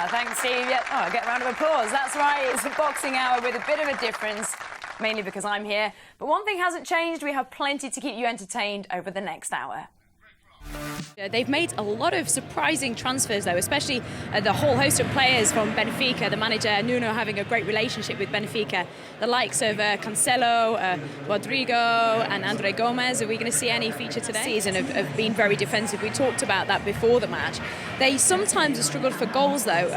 Thanks, Steve. Yeah. Oh, I get a round of applause. That's right. It's a boxing hour with a bit of a difference, mainly because I'm here. But one thing hasn't changed. We have plenty to keep you entertained over the next hour. They've made a lot of surprising transfers, though, especially the whole host of players from Benfica. The manager, Nuno, having a great relationship with Benfica. The likes of Cancelo, Rodrigo and Andre Gomez. Are we going to see any feature today? Season have been very defensive. We talked about that before the match. They sometimes have struggled for goals, though.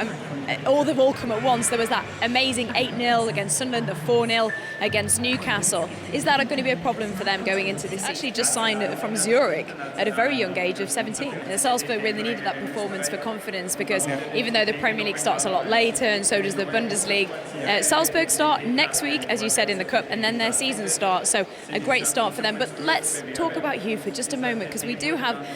They've all come at once. There was that amazing 8-0 against Sunderland, the 4-0 against Newcastle. Is that going to be a problem for them going into this? Actually just signed from Zurich at a very young age of 17. Salzburg really needed that performance for confidence because even though the Premier League starts a lot later and so does the Bundesliga, Salzburg start next week, as you said, in the Cup, and then their season starts. So a great start for them. But let's talk about you for just a moment because we do have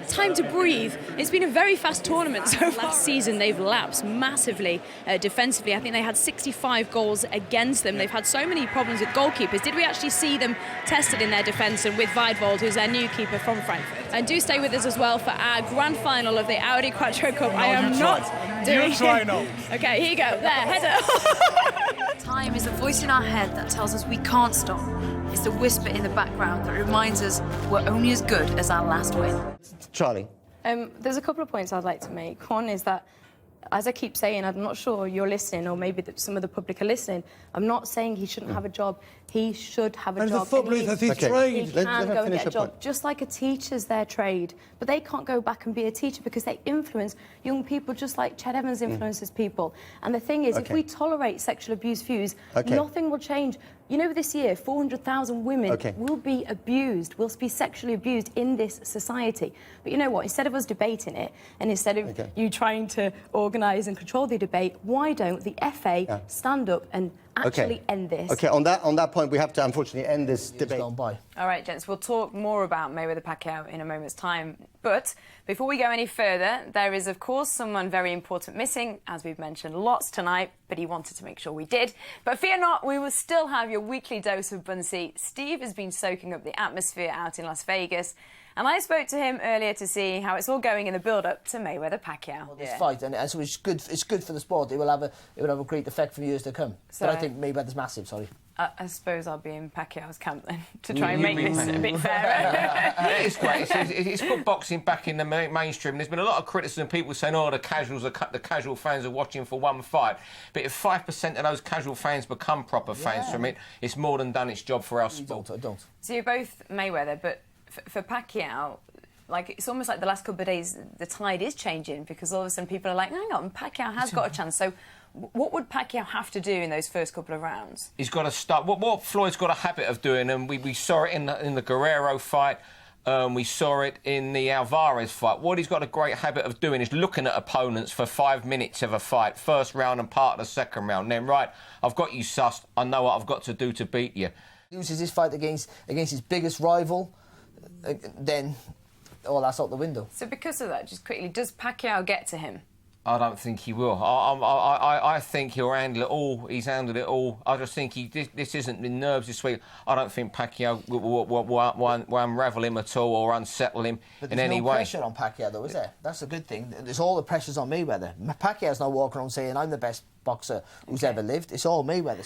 time to breathe. It's been a very fast tournament so far. Last season they've lapsed massively defensively. I think they had 65 goals against them. They've had so many problems with goalkeepers. Did we actually see them tested in their defence and with Weidwald, who's their new keeper from Frankfurt? And do stay with us as well for our grand final of the Audi Quattro Cup. No, I am not doing it. Okay, here you go. There, header. Time is the voice in our head that tells us we can't stop. It's the whisper in the background that reminds us we're only as good as our last win. Charlie? There's a couple of points I'd like to make. One is that, as I keep saying, I'm not sure you're listening, or maybe some of the public are listening. I'm not saying he shouldn't have a job. He should have a job. And the footballer is his trade. He can go and get a job, just like a teacher's their trade. But they can't go back and be a teacher because they influence young people just like Ched Evans influences people. And the thing is, if we tolerate sexual abuse views, nothing will change. You know, this year, 400,000 women will be abused, will be sexually abused in this society. But you know what? Instead of us debating it, and instead of you trying to organise and control the debate, why don't the FA stand up and actually end this? Okay, on that point, we have to unfortunately end this debate. All right, gents, we'll talk more about Mayweather Pacquiao in a moment's time. But before we go any further, there is, of course, someone very important missing, as we've mentioned lots tonight, but he wanted to make sure we did. But fear not, we will still have your weekly dose of Bunsey. Steve has been soaking up the atmosphere out in Las Vegas, and I spoke to him earlier to see how it's all going in the build-up to Mayweather Pacquiao. Well, this fight, and so it's good for the sport. It will have a great effect for years to come. So, but I think Mayweather's massive. Sorry. I suppose I'll be in Pacquiao's camp then to try and make this a bit fairer. It's great. It's put boxing back in the mainstream. There's been a lot of criticism, people saying, "Oh, the casual fans are watching for one fight." But if 5% of those casual fans become proper fans from it, it's more than done its job for our sport. I don't. So you're both Mayweather, but for Pacquiao, like, it's almost like the last couple of days the tide is changing because all of a sudden people are like, hang on, Pacquiao has got a chance. So what would Pacquiao have to do in those first couple of rounds? He's got to start. What Floyd's got a habit of doing, and we saw it in the Guerrero fight. We saw it in the Alvarez fight. What he's got a great habit of doing is looking at opponents for 5 minutes of a fight, first round and part of the second round. And then, right, I've got you sussed. I know what I've got to do to beat you. Loses this fight against his biggest rival, then all that's out the window. So because of that, just quickly, does Pacquiao get to him? I don't think he will. I think he'll handle it all. He's handled it all. I just think this isn't the nerves this week. I don't think Pacquiao will unravel him at all or unsettle him in any way. There's no pressure on Pacquiao, though, is there? That's a good thing. There's all the pressures on Mayweather. Pacquiao's not walking around saying, I'm the best boxer who's ever lived. It's all Mayweather.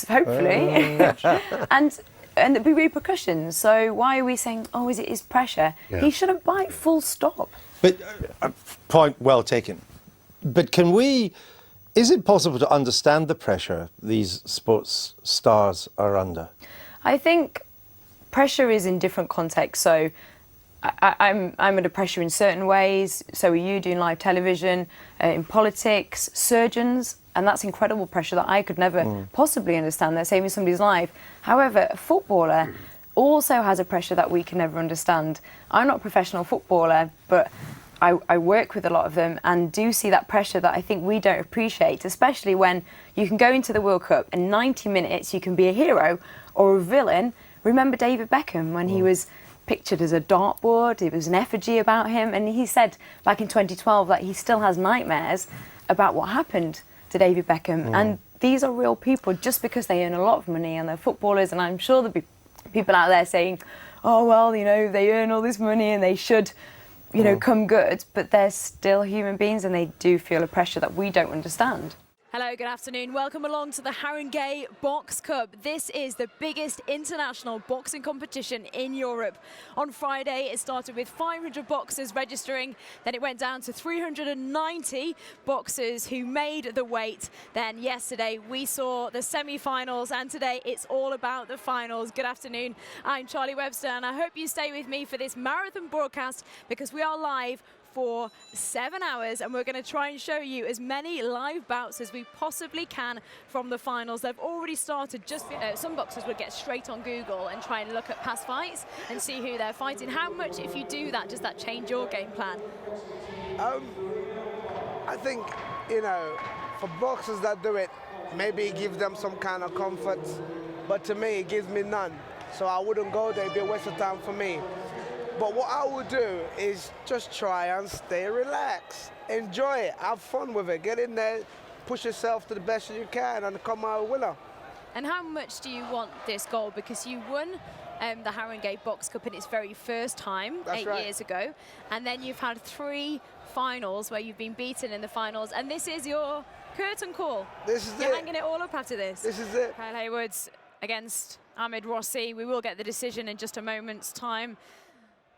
Hopefully. And there'd be repercussions. So why are we saying, oh, is it his pressure? He shouldn't bite, full stop. But, point well taken. But is it possible to understand the pressure these sports stars are under? I think pressure is in different contexts. So I'm under pressure in certain ways. So are you doing live television, in politics, surgeons, and that's incredible pressure that I could never possibly understand. They're saving somebody's life. However, a footballer also has a pressure that we can never understand. I'm not a professional footballer, but I work with a lot of them and do see that pressure that I think we don't appreciate, especially when you can go into the World Cup and 90 minutes you can be a hero or a villain. Remember David Beckham when he was pictured as a dartboard, there was an effigy about him, and he said back in 2012 that he still has nightmares about what happened to David Beckham. And these are real people just because they earn a lot of money and they're footballers, and I'm sure there'll be people out there saying, oh, well, you know, they earn all this money and they should you know, come good, but they're still human beings and they do feel a pressure that we don't understand. Hello, good afternoon. Welcome along to the Harringay Box Cup. This is the biggest international boxing competition in Europe. On Friday, it started with 500 boxers registering. Then it went down to 390 boxers who made the weight. Then yesterday, we saw the semi-finals, and today it's all about the finals. Good afternoon. I'm Charlie Webster, and I hope you stay with me for this marathon broadcast because we are live for 7 hours, and we're going to try and show you as many live bouts as we possibly can from the finals. They've already started. Just some boxers would get straight on Google and try and look at past fights and see who they're fighting. How much, if you do that, does that change your game plan? I think, you know, for boxers that do it, maybe it gives them some kind of comfort, but to me, it gives me none. So I wouldn't go there. It'd be a waste of time for me. But what I would do is just try and stay relaxed. Enjoy it, have fun with it, get in there, push yourself to the best you can and come out a winner. And how much do you want this goal? Because you won the Harringay Box Cup in its very first time, That's 8 right. years ago. And then you've had 3 finals where you've been beaten in the finals. And this is your curtain call. This is You're it. hanging it all up after this. This is it. Kyle Hayward's against Ahmed Rossi. We will get the decision in just a moment's time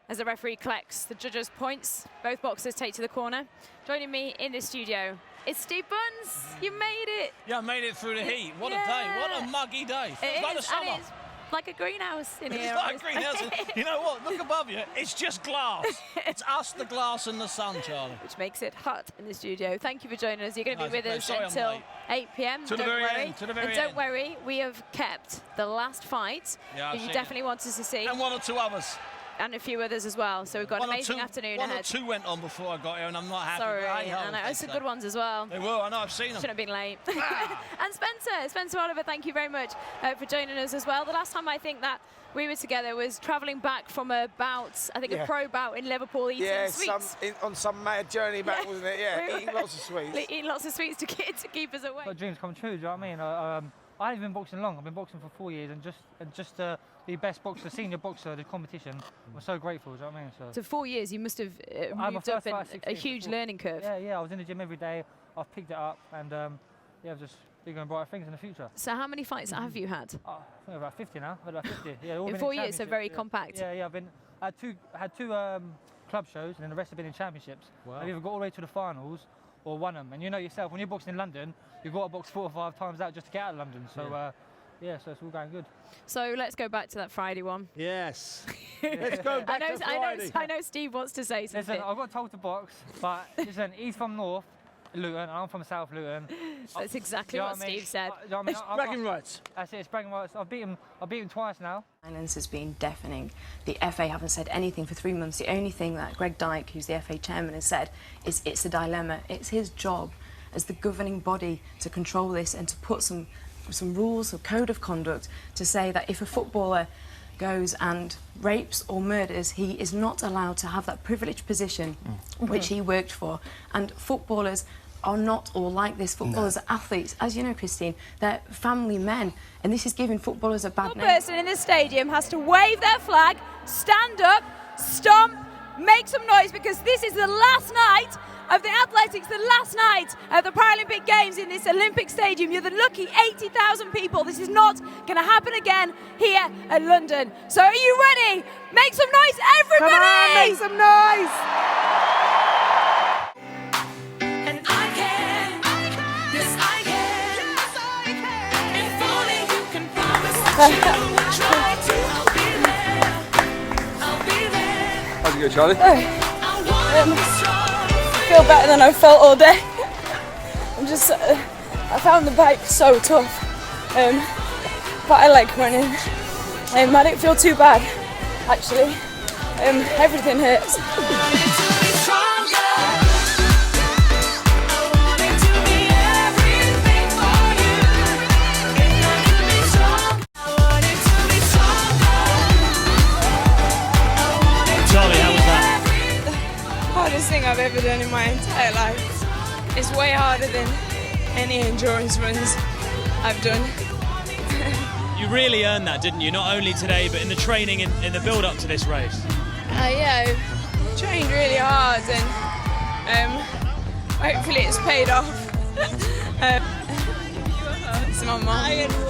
as the referee collects the judges' points. Both boxers take to the corner. Joining me in the studio, it's Steve Buns. You made it. Yeah, I made it through the heat. What a day. What a muggy day. Feels like the summer. And it's like a greenhouse in here. It's like a greenhouse. You know what? Look above you. It's just glass. It's us, the glass, and the sun, Charlie. Which makes it hot in the studio. Thank you for joining us. You're going to be No, with it's us okay. Sorry, I'm until 8 p.m. To the Don't very worry. end, to the very And don't end. worry, we have kept the last fight Yeah, I've that you seen definitely wanted to see. And 1 or 2 others. And a few others as well. So we've got an amazing afternoon One ahead. or 2 went on before I got here, and I'm not happy. Sorry, but hey, ho, I know. they It's some say. good ones as well. They will. I know. I've seen them. Shouldn't have been late. And Spencer Oliver, thank you very much for joining us as well. The last time I think that we were together was travelling back from a bout, I think a pro bout in Liverpool, eating sweets. On some mad journey back, wasn't it? Yeah, eating lots of sweets. Eating lots of sweets to keep us away. But dreams come true, do you know what I mean? I haven't been boxing long. I've been boxing for 4 years, and just the best boxer, senior boxer, the competition. I'm so grateful, do you know what I mean? So 4 years, you must have moved up in a huge learning curve. Yeah, I was in the gym every day. I've picked it up, and I've just bigger and brighter things in the future. So how many fights have you had? I think about 50 now. About 50. Yeah, all In been 4 years, so championships, very compact. Yeah, I had two club shows, and then the rest have been in championships. Wow. I've either got all the way to the finals or won them. And you know yourself, when you're boxing in London, you've got to box 4 or 5 times out just to get out of London. So so it's all going good. So let's go back to that Friday one. Yes. Let's go back to Friday. I know Steve wants to say something. Listen, I got told to box, but listen, he's from North Luton, and I'm from South Luton. That's exactly You know what I mean? Steve said. You know what I mean? Bragging rights. That's it, it's bragging rights. I've beaten twice now. Silence has been deafening. The FA haven't said anything for 3 months. The only thing that Greg Dyke, who's the FA chairman, has said is it's a dilemma. It's his job as the governing body to control this and to put some rules, a code of conduct to say that if a footballer goes and rapes or murders, he is not allowed to have that privileged position which he worked for. And footballers are not all like this. Footballers are athletes. As you know, Christine, they're family men, and this is giving footballers a bad One name. person in this stadium has to wave their flag, stand up, stomp, make some noise, because this is the last night of the athletics, the last night of the Paralympic Games in this Olympic stadium. You're the lucky 80,000 people. This is not going to happen again here at London. So are you ready? Make some noise, everybody! Come on, make some noise! And I can, yes I can, if only you can promise that you will try to, I'll be there. How's it go, Charlie? I wanna be strong. I feel better than I felt all day. I found the bike so tough, but I like running. I didn't feel too bad, actually. Everything hurts. Charlie, how was that? Hardest thing I've ever done in my entire life. It's way harder than any endurance runs I've done. You really earned that, didn't you? Not only today, but in the training in the build-up to this race. Yeah, trained really hard and hopefully it's paid off. It's my mum.